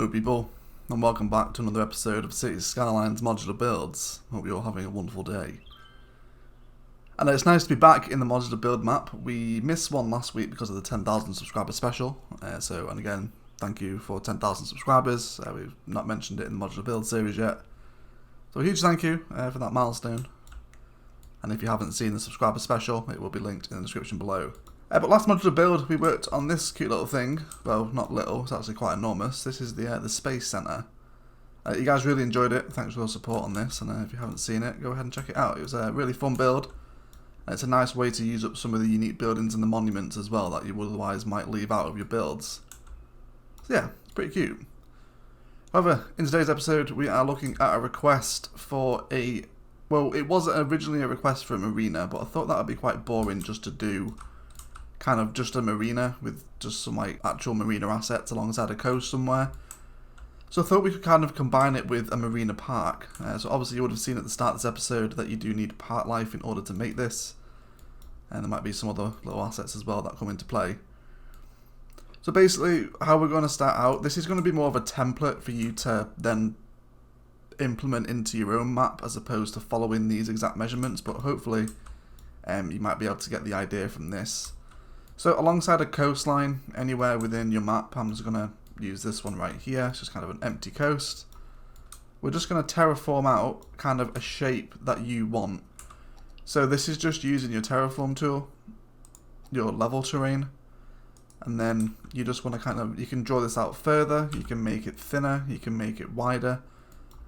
Hello people, and welcome back to another episode of Cities Skylines Modular Builds. Hope you're all having a wonderful day. And it's nice to be back in the Modular Build map. We missed one last week because of the 10,000 subscriber special. And again, thank you for 10,000 subscribers. We've not mentioned it in the Modular Build series yet. So a huge thank you for that milestone. And if you haven't seen the subscriber special, it will be linked in the description below. But last Modular Build, we worked on this cute little thing. Well, not little, it's actually quite enormous. This is the Space Center. You guys really enjoyed it. Thanks for your support on this. And if you haven't seen it, go ahead and check it out. It was a really fun build. And it's a nice way to use up some of the unique buildings and the monuments as well that you otherwise might leave out of your builds. So yeah, it's pretty cute. However, in today's episode, we are looking at a request for a... Well, it was originally a request for a marina, but I thought that would be quite boring just to do kind of just a marina with just some like actual marina assets alongside a coast somewhere. So I thought we could kind of combine it with a marina park. So obviously you would have seen at the start of this episode that you do need park life in order to make this. And there might be some other little assets as well that come into play. So basically how we're going to start out, this is going to be more of a template for you to then implement into your own map as opposed to following these exact measurements, but hopefully you might be able to get the idea from this. So alongside a coastline, anywhere within your map, I'm just going to use this one right here. It's just kind of an empty coast. We're just going to terraform out kind of a shape that you want. So this is just using your terraform tool, your level terrain, and then you just want to kind of, you can draw this out further, you can make it thinner, you can make it wider.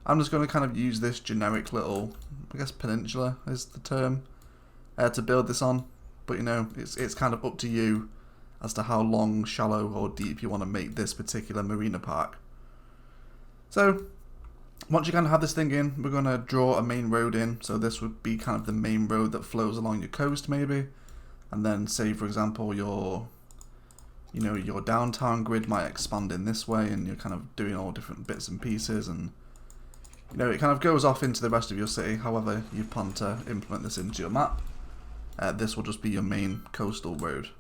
I'm just going to kind of use this generic little, I guess peninsula is the term, to build this on. But you know, it's kind of up to you as to how long, shallow or deep you want to make this particular marina park. So once you kind of have this thing in, we're going to draw a main road in. So this would be kind of the main road that flows along your coast maybe. And then say for example your downtown grid might expand in this way and you're kind of doing all different bits and pieces, and you know, it kind of goes off into the rest of your city however you plan to implement this into your map. This will just be your main coastal road.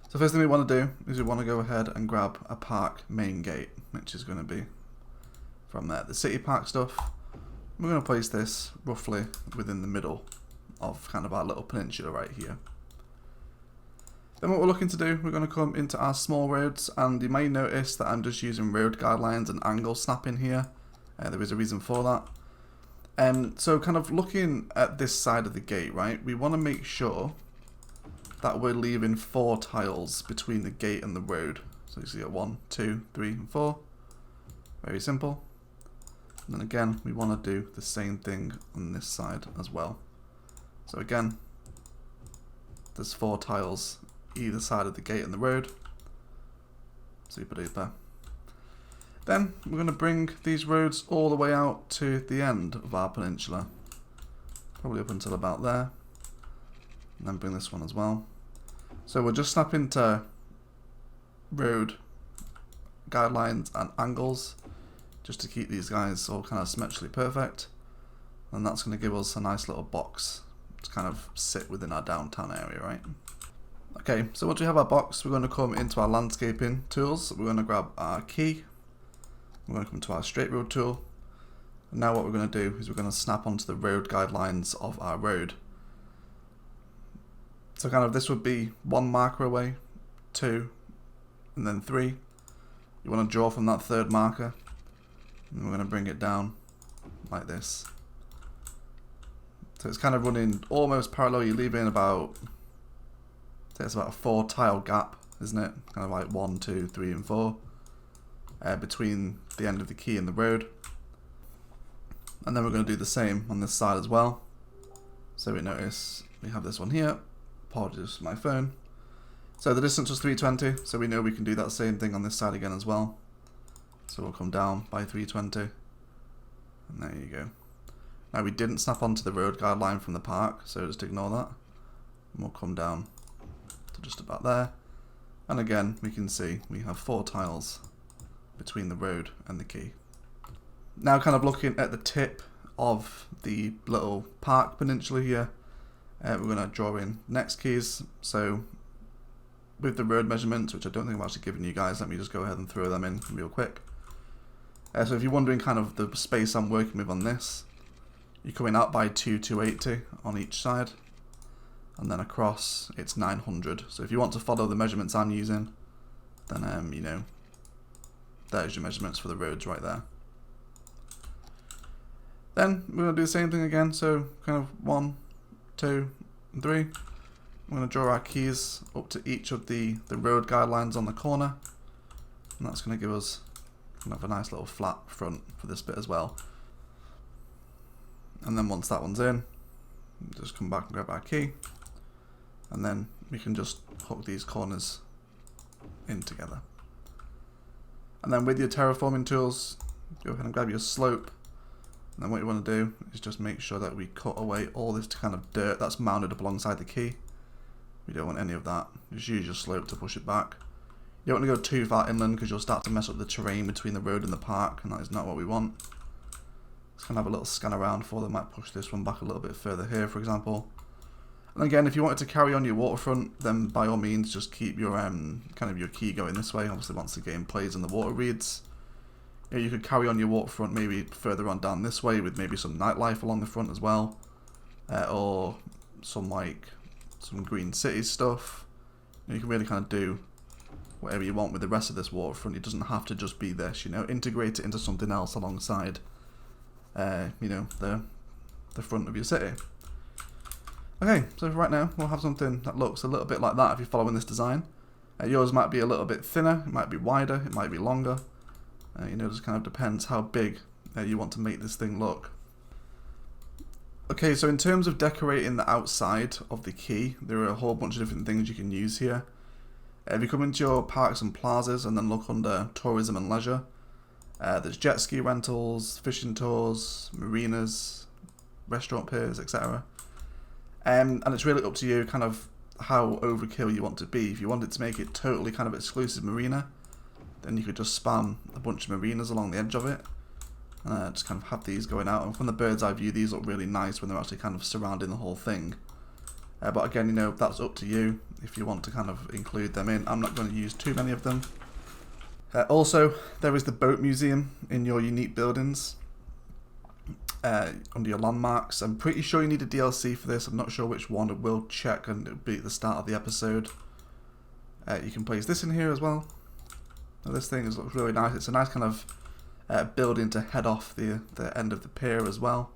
So first thing we want to do is we want to go ahead and grab a park main gate, which is going to be from there, the city park stuff. We're going to place this roughly within the middle of kind of our little peninsula right here. Then what we're looking to do, we're going to come into our small roads, and you may notice that I'm just using road guidelines and angle snapping here. There is a reason for that. So kind of looking at this side of the gate, right, we want to make sure that we're leaving 4 tiles between the gate and the road. So you see it 1, 2, 3, and 4. Very simple. And then again, we want to do the same thing on this side as well. So again, there's 4 tiles either side of the gate and the road. Super duper. Then we're going to bring these roads all the way out to the end of our peninsula. Probably up until about there. And then bring this one as well. So we'll just snap into road guidelines and angles just to keep these guys all kind of symmetrically perfect. And that's going to give us a nice little box to kind of sit within our downtown area, right? Okay, so once we have our box, we're going to come into our landscaping tools. We're going to grab our key. We're going to come to our straight road tool. And now what we're going to do is we're going to snap onto the road guidelines of our road. So kind of this would be 1 marker away, 2, and then 3. You want to draw from that 3rd marker. And we're going to bring it down like this. So it's kind of running almost parallel. You're leaving about, say it's about a 4 tile gap, isn't it? Kind of like 1, 2, 3, and 4. Between the end of the key and the road. And then we're going to do the same on this side as well. So we notice we have this one here. Apologies for my phone. So the distance was 320, so we know we can do that same thing on this side again as well. So we'll come down by 320. And there you go. Now we didn't snap onto the road guideline from the park, so just ignore that. And we'll come down to just about there. And again, we can see we have 4 tiles between the road and the key. Now kind of looking at the tip of the little park peninsula here, we're going to draw in next keys. So with the road measurements, which I don't think I've actually given you guys, let me just go ahead and throw them in real quick. So if you're wondering kind of the space I'm working with on this, you're coming out by 280 on each side, and then across it's 900. So if you want to follow the measurements I'm using, then you know, there's your measurements for the roads right there. Then we're going to do the same thing again, so kind of 1, 2, and 3. We're going to draw our keys up to each of the road guidelines on the corner, and that's going to give us kind of a nice little flat front for this bit as well. And then once that one's in, just come back and grab our key, and then we can just hook these corners in together. And then with your terraforming tools, go ahead and grab your slope. And then what you want to do is just make sure that we cut away all this kind of dirt that's mounted up alongside the key. We don't want any of that. Just use your slope to push it back. You don't want to go too far inland because you'll start to mess up the terrain between the road and the park, and that is not what we want. Just kind of have a little scan around for them. Might push this one back a little bit further here, for example. And again, if you wanted to carry on your waterfront, then by all means just keep your kind of your key going this way. Obviously, once the game plays and the water reads, you know, you could carry on your waterfront maybe further on down this way with maybe some nightlife along the front as well, or some green city stuff. You can really kind of do whatever you want with the rest of this waterfront. It doesn't have to just be this, you know. Integrate it into something else alongside, you know, the front of your city. Okay, so for right now we'll have something that looks a little bit like that if you're following this design. Yours might be a little bit thinner, it might be wider, it might be longer. You know, it just kind of depends how big you want to make this thing look. Okay, so in terms of decorating the outside of the key, there are a whole bunch of different things you can use here. If you come into your parks and plazas and then look under tourism and leisure, there's jet ski rentals, fishing tours, marinas, restaurant piers, etc. And it's really up to you kind of how overkill you want to be. If you wanted to make it totally kind of exclusive marina, then you could just spam a bunch of marinas along the edge of it. Just kind of have these going out, and from the bird's eye view these look really nice when they're actually kind of surrounding the whole thing. But again, you know, that's up to you if you want to kind of include them in. I'm not going to use too many of them. Also, there is the boat museum in your unique buildings under your landmarks. I'm pretty sure you need a DLC for this. I'm not sure which one. I will check, and it'll be at the start of the episode. You can place this in here as well. Now, this thing looks really nice. It's a nice kind of building to head off the end of the pier as well.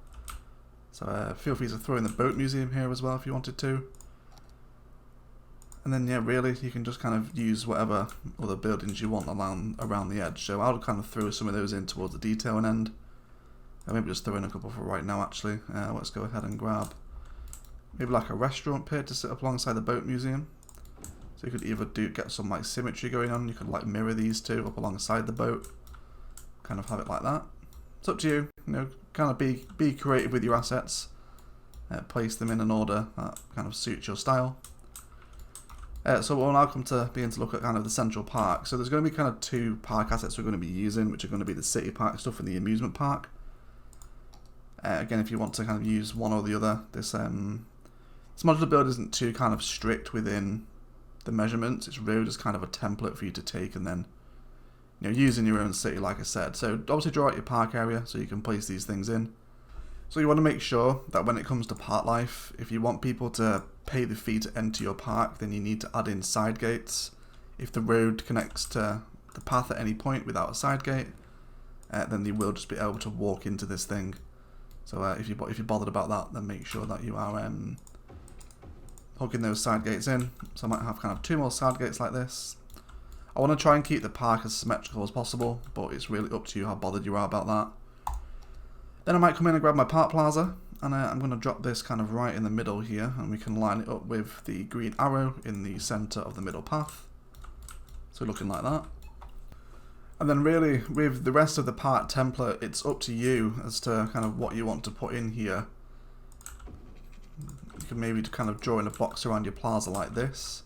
So feel free to throw in the boat museum here as well if you wanted to. And then yeah, really you can just kind of use whatever other buildings you want around the edge. So I'll kind of throw some of those in towards the detailing end. Maybe just throw in a couple for right now actually. Let's go ahead and grab maybe like a restaurant pier to sit up alongside the boat museum. So you could either get some like symmetry going on, you could like mirror these two up alongside the boat. Kind of have it like that. It's up to you, you know, kind of be creative with your assets. Place them in an order that kind of suits your style. So we'll now come to begin to look at kind of the central park. So there's going to be kind of two park assets we're going to be using, which are going to be the city park stuff and the amusement park. Again, if you want to kind of use one or the other, this modular build isn't too kind of strict within the measurements. It's really just kind of a template for you to take and then, you know, use in your own city, like I said. So obviously draw out your park area so you can place these things in. So you want to make sure that when it comes to park life, if you want people to pay the fee to enter your park, then you need to add in side gates. If the road connects to the path at any point without a side gate, then they will just be able to walk into this thing. So if you're bothered about that, then make sure that you are hooking those side gates in. So I might have kind of two more side gates like this. I want to try and keep the park as symmetrical as possible, but it's really up to you how bothered you are about that. Then I might come in and grab my park plaza, and I'm going to drop this kind of right in the middle here, and we can line it up with the green arrow in the centre of the middle path. So looking like that. And then really, with the rest of the park template, it's up to you as to kind of what you want to put in here. You can maybe kind of draw in a box around your plaza like this.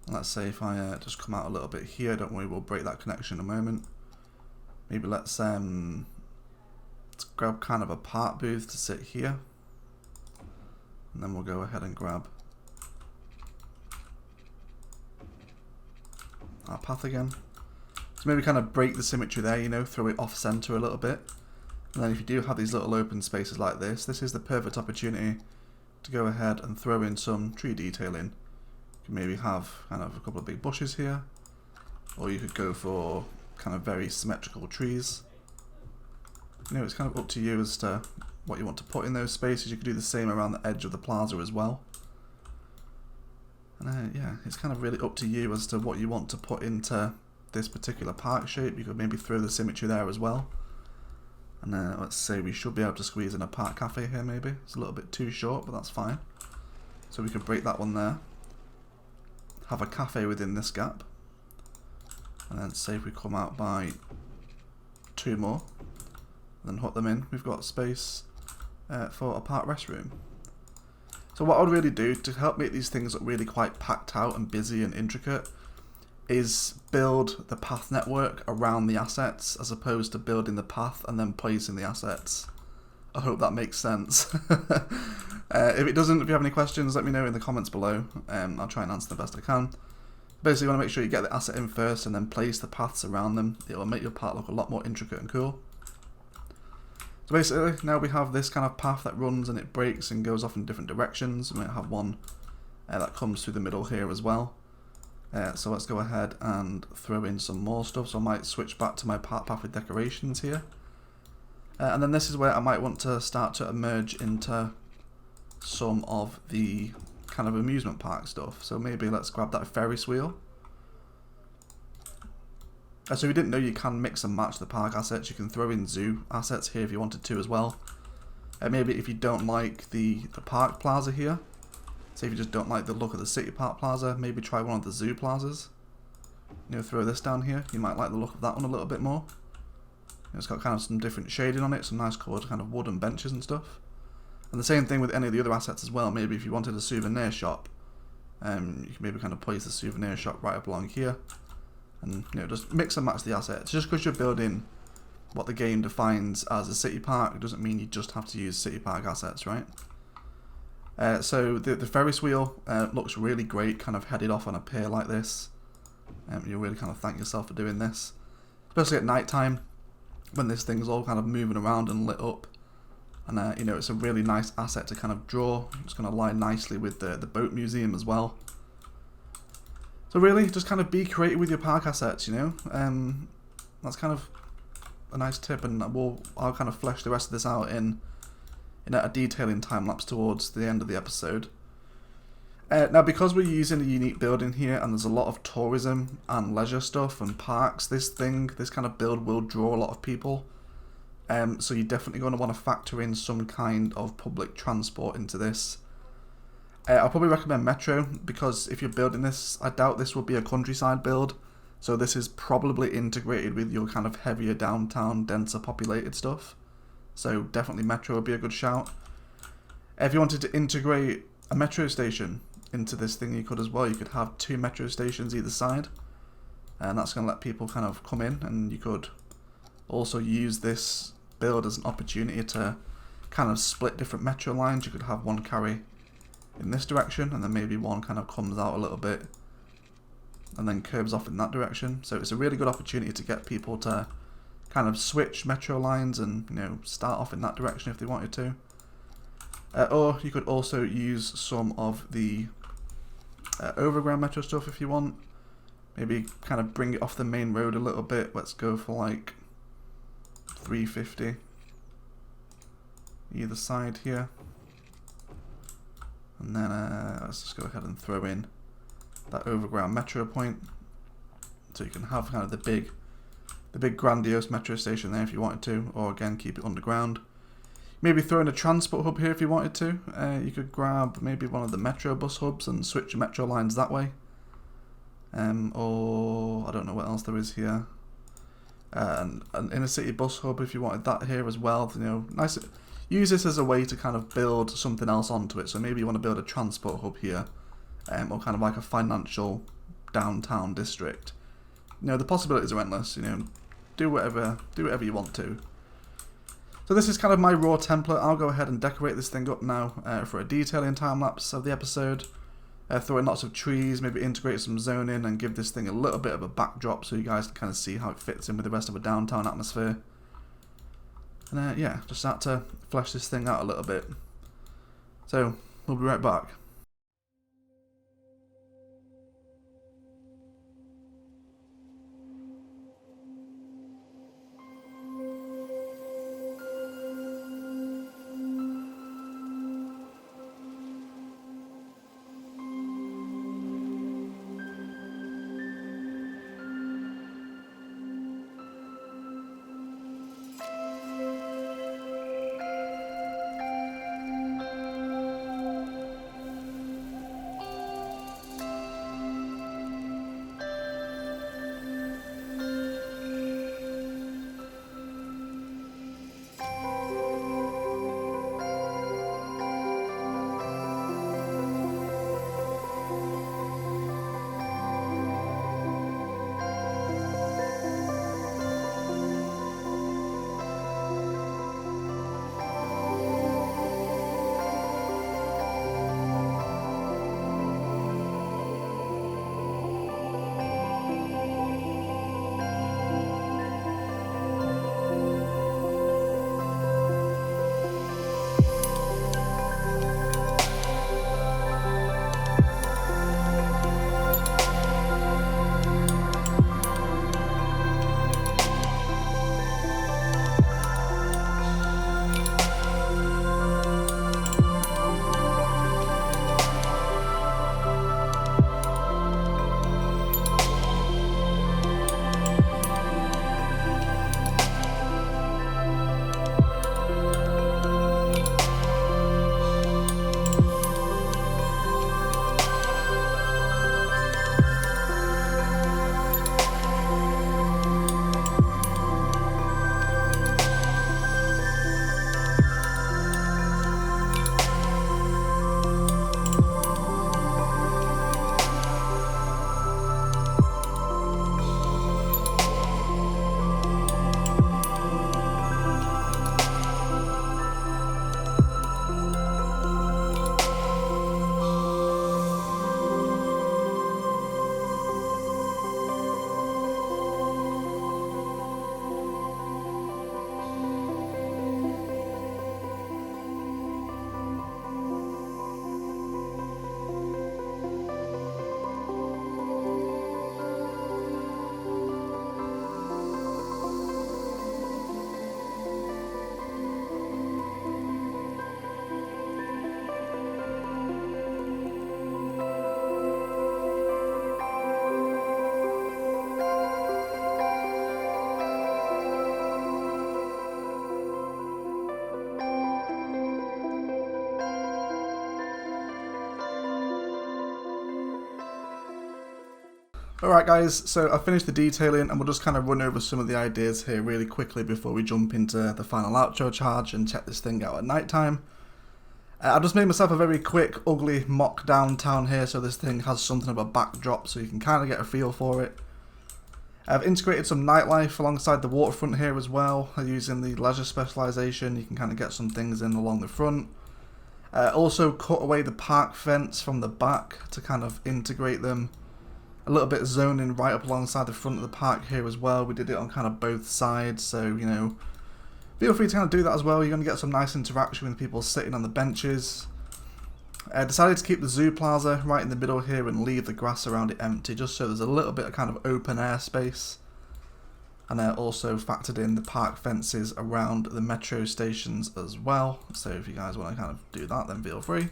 And let's say if I just come out a little bit here, don't worry, we'll break that connection in a moment. Maybe let's grab kind of a park booth to sit here. And then we'll go ahead and grab our path again. So maybe kind of break the symmetry there, you know, throw it off center a little bit. And then if you do have these little open spaces like this is the perfect opportunity to go ahead and throw in some tree detailing. You can maybe have kind of a couple of big bushes here, or you could go for kind of very symmetrical trees. You know, it's kind of up to you as to what you want to put in those spaces. You could do the same around the edge of the plaza as well. And yeah, it's kind of really up to you as to what you want to put into this particular park shape. You could maybe throw the symmetry there as well. And let's say we should be able to squeeze in a park cafe here maybe. It's a little bit too short, but that's fine. So we could break that one there. Have a cafe within this gap. And then say if we come out by 2 more, then hook them in, we've got space for a park restroom. So what I would really do to help make these things look really quite packed out and busy and intricate is build the path network around the assets as opposed to building the path and then placing the assets. I hope that makes sense. If it doesn't, if you have any questions, let me know in the comments below. I'll try and answer the best I can. Basically, you want to make sure you get the asset in first and then place the paths around them. It will make your part look a lot more intricate and cool. So basically, now we have this kind of path that runs and it breaks and goes off in different directions. We might have one that comes through the middle here as well. So let's go ahead and throw in some more stuff. So I might switch back to my path with decorations here. And then this is where I might want to start to emerge into some of the kind of amusement park stuff. So maybe let's grab that Ferris Wheel. So if you didn't know, you can mix and match the park assets. You can throw in zoo assets here if you wanted to as well. Maybe if you don't like the park plaza here, say if you just don't like the look of the city park plaza, maybe try one of the zoo plazas. You know, throw this down here. You might like the look of that one a little bit more. It's got kind of some different shading on it, some nice coloured kind of wooden benches and stuff. And the same thing with any of the other assets as well. Maybe if you wanted a souvenir shop, you can maybe kind of place the souvenir shop right up along here. And you know, just mix and match the assets. Just because you're building what the game defines as a city park, it doesn't mean you just have to use city park assets, right? So the Ferris wheel looks really great, kind of headed off on a pier like this. You'll really kind of thank yourself for doing this, especially at night time when this thing's all kind of moving around and lit up. And you know, it's a really nice asset to kind of draw. It's going to line nicely with the boat museum as well. So really, just kind of be creative with your park assets, you know. That's kind of a nice tip, and I'll kind of flesh the rest of this out in a detailing time lapse towards the end of the episode. Now, because we're using a unique building here, and there's a lot of tourism and leisure stuff and parks, this kind of build will draw a lot of people. So you're definitely going to want to factor in some kind of public transport into this. I'll probably recommend Metro, because if you're building this, I doubt this will be a countryside build. So this is probably integrated with your kind of heavier downtown, denser populated stuff. So definitely Metro would be a good shout. If you wanted to integrate a metro station into this thing, you could as well. You could have 2 metro stations either side, and that's going to let people kind of come in, and you could also use this build as an opportunity to kind of split different metro lines. You could have one carry in this direction, and then maybe one kind of comes out a little bit and then curves off in that direction. So it's a really good opportunity to get people to kind of switch metro lines and, you know, start off in that direction if they wanted to. Or you could also use some of the overground metro stuff if you want. Maybe kind of bring it off the main road a little bit. Let's go for like 350 either side here. And then let's just go ahead and throw in that overground metro point, so you can have kind of the big grandiose metro station there if you wanted to, or again keep it underground. Maybe throw in a transport hub here if you wanted to. You could grab maybe one of the metro bus hubs and switch your metro lines that way. Or I don't know what else there is here. An inner city bus hub if you wanted that here as well. You know, nice. Use this as a way to kind of build something else onto it. So maybe you want to build a transport hub here, or kind of like a financial downtown district. You know, the possibilities are endless. You know, do whatever you want to. So this is kind of my raw template. I'll go ahead and decorate this thing up now for a detailing time lapse of the episode. Throw in lots of trees, maybe integrate some zoning and give this thing a little bit of a backdrop so you guys can kind of see how it fits in with the rest of a downtown atmosphere. And yeah, just start to flesh this thing out a little bit. So, we'll be right back. Alright guys, so I finished the detailing and we'll just kind of run over some of the ideas here really quickly before we jump into the final outro charge and check this thing out at night time. I've just made myself a very quick, ugly mock downtown here so this thing has something of a backdrop so you can kind of get a feel for it. I've integrated some nightlife alongside the waterfront here as well, using the leisure specialisation. You can kind of get some things in along the front. Also cut away the park fence from the back to kind of integrate them. A little bit of zoning right up alongside the front of the park here as well. We did it on kind of both sides, so you know, feel free to kind of do that as well. You're going to get some nice interaction with people sitting on the benches. Decided to keep the zoo plaza right in the middle here and leave the grass around it empty, just so there's a little bit of kind of open air space. And also factored in the park fences around the metro stations as well. So if you guys want to kind of do that, then feel free.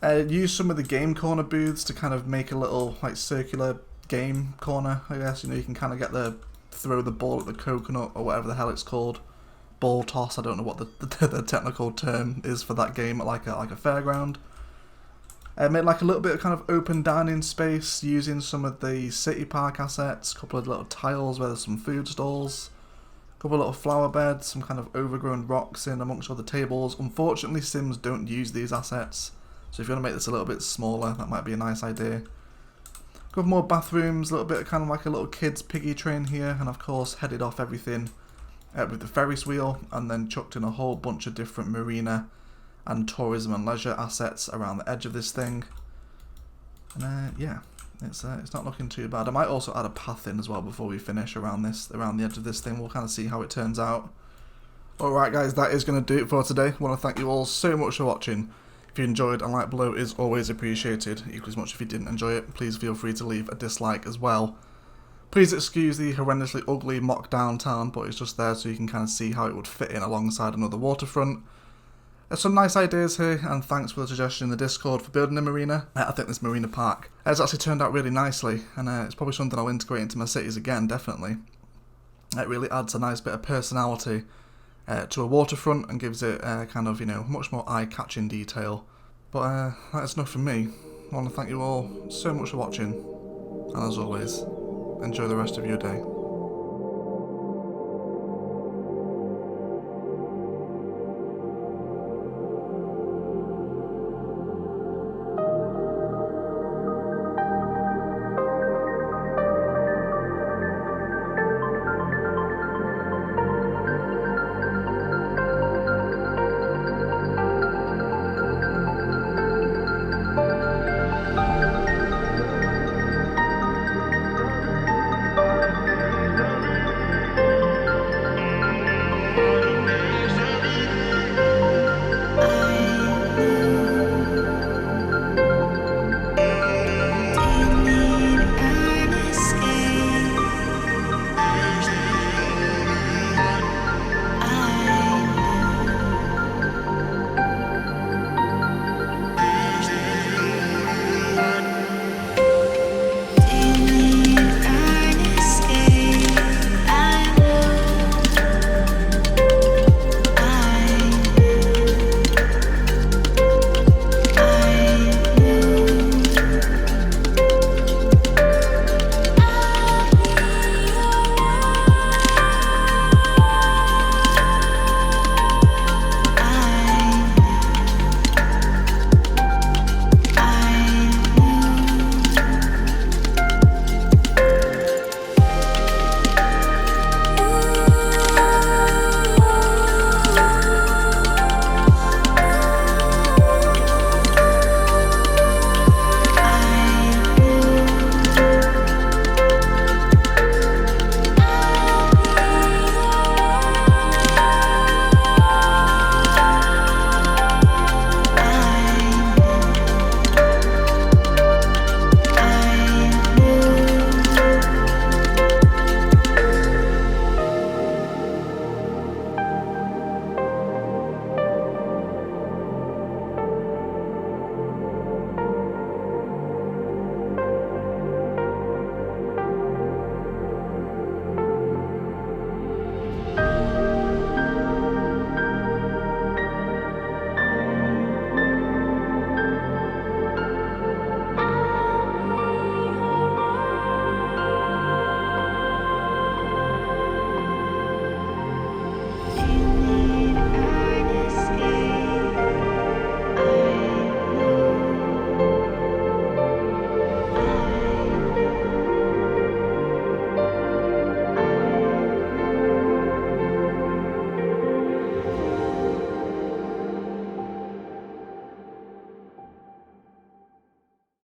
Use some of the game corner booths to kind of make a little like circular game corner, I guess. You know, you can kind of get the throw the ball at the coconut or whatever the hell it's called. Ball toss, I don't know what the technical term is for that game, like a fairground. Made like a little bit of kind of open dining space using some of the city park assets, a couple of little tiles where there's some food stalls, a couple of little flower beds, some kind of overgrown rocks in amongst all the tables. Unfortunately, Sims don't use these assets, so if you want to make this a little bit smaller, that might be a nice idea. A couple more bathrooms, a little bit of kind of like a little kids piggy train here, and of course headed off everything with the Ferris wheel, and then chucked in a whole bunch of different marina and tourism and leisure assets around the edge of this thing. And yeah, it's not looking too bad. I might also add a path in as well before we finish around the edge of this thing. We'll kind of see how it turns out. Alright guys, that is going to do it for today. I want to thank you all so much for watching. If you enjoyed, a like below is always appreciated. Equally as much if you didn't enjoy it, please feel free to leave a dislike as well. Please excuse the horrendously ugly mock downtown, but it's just there so you can kind of see how it would fit in alongside another waterfront. There's some nice ideas here, and thanks for the suggestion in the Discord for building a marina. I think this marina park has actually turned out really nicely, and it's probably something I'll integrate into my cities again, definitely. It really adds a nice bit of personality to a waterfront and gives it kind of, you know, much more eye-catching detail. But that's enough from me. I want to thank you all so much for watching, and as always, enjoy the rest of your day.